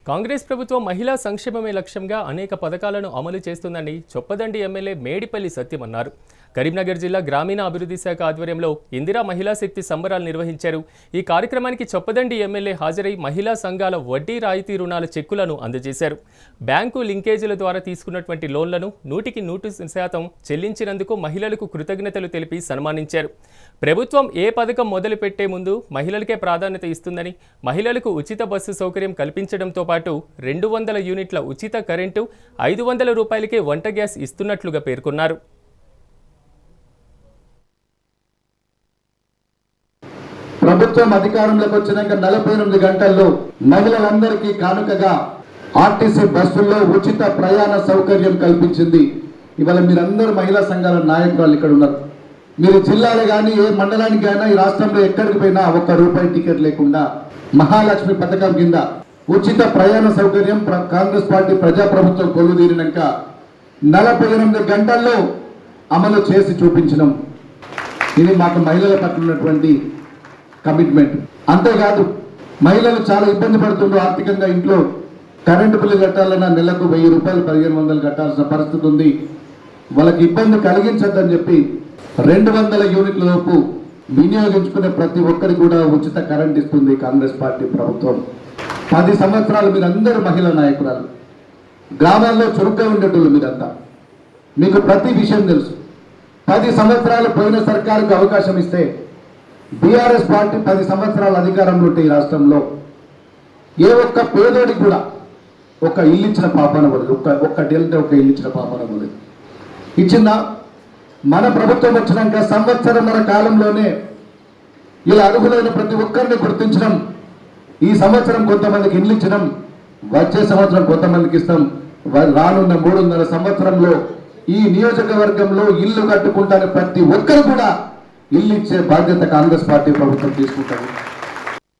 కాంగ్రెస్ ప్రభుత్వం మహిళా సంక్షేమమే లక్ష్యంగా అనేక పథకాలను అమలు చేస్తుందని చొప్పదండి ఎమ్మెల్యే మేడిపల్లి సత్యం అన్నారు. కరీంనగర్ జిల్లా గ్రామీణ అభివృద్ధి శాఖ ఆధ్వర్యంలో ఇందిరా మహిళా శక్తి సంబరాలు నిర్వహించారు. ఈ కార్యక్రమానికి చొప్పదండి ఎమ్మెల్యే హాజరై మహిళా సంఘాల వడ్డీ రాయితీ రుణాల చెక్కులను అందజేశారు. బ్యాంకు లింకేజీల ద్వారా తీసుకున్నటువంటి లోన్లను 100% చెల్లించినందుకు మహిళలకు కృతజ్ఞతలు తెలిపి సన్మానించారు. ప్రభుత్వం ఏ పథకం మొదలుపెట్టే ముందు మహిళలకే ప్రాధాన్యత ఇస్తుందని, మహిళలకు ఉచిత బస్సు సౌకర్యం కల్పించడంతో పాటు 200 యూనిట్ల ఉచిత కరెంటు, 500 రూపాయలకే వంట గ్యాస్ ఇస్తున్నట్లుగా పేర్కొన్నారు. ప్రభుత్వం అధికారంలోకి వచ్చినాక 48 గంటల్లో మహిళలందరికీ కానుకగా ఆర్టీసీ బస్సుల్లో ఉచిత ప్రయాణ సౌకర్యం కల్పించింది. ఇవాళ మీరందరూ మహిళా సంఘాల నాయకురాలు ఇక్కడ ఉన్నారు. మీరు జిల్లాలో కానీ ఏ మండలానికి అయినా ఈ రాష్ట్రంలో ఎక్కడికి పోయినా ₹1 టికెట్ లేకుండా మహాలక్ష్మి పథకం కింద ఉచిత ప్రయాణ సౌకర్యం కాంగ్రెస్ పార్టీ ప్రజాప్రభుత్వం కొలుదీరినాక 48 గంటల్లో అమలు చేసి చూపించడం. ఇది మాకు మహిళల పట్ల ఉన్నటువంటి కమిట్మెంట్. అంతేకాదు మహిళలు చాలా ఇబ్బంది పడుతుండ్రు ఆర్థికంగా. ఇంట్లో కరెంటు బిల్లు కట్టాలన్నా నెలకు ₹1000 1500 కట్టాల్సిన పరిస్థితి ఉంది. వాళ్ళకి ఇబ్బంది కలిగించద్దని చెప్పి 200 యూనిట్ల లోపు వినియోగించుకునే ప్రతి ఒక్కరికి కూడా ఉచిత కరెంట్ ఇస్తుంది కాంగ్రెస్ పార్టీ ప్రభుత్వం. 10 సంవత్సరాలు మీరందరూ మహిళా నాయకురాలు, గ్రామాల్లో చురుగ్గా ఉండేటోళ్ళు మీరంతా. మీకు ప్రతి విషయం తెలుసు. 10 సంవత్సరాలు పోయిన సర్కారుకు అవకాశం ఇస్తే బీఆర్ఎస్ పార్టీ 10 సంవత్సరాల అధికారంలో ఉంటే ఈ రాష్ట్రంలో ఏ ఒక్క పేదోడికి కూడా ఒక ఇల్లు ఇచ్చిన పాపన వలేదు. ఒక్క ఇల్లు ఇచ్చిన పాపన వలేదు. ఇచ్చిందా? మన ప్రభుత్వం వచ్చినాక సంవత్సరంన్నర కాలంలోనే ఇలా అర్హులైన ప్రతి ఒక్కరిని గుర్తించడం. ఈ సంవత్సరం కొంతమందికి ఇల్లు ఇచ్చడం, వచ్చే సంవత్సరం కొంతమందికి ఇస్తాం. రానున్న 3.5 సంవత్సరంలో ఈ నియోజకవర్గంలో ఇల్లు కట్టుకుంటానే ప్రతి ఒక్కరు కూడా ఇల్లు ఇచ్చే బాధ్యత కాంగ్రెస్ పార్టీ ప్రభుత్వం తీసుకుంటుంది.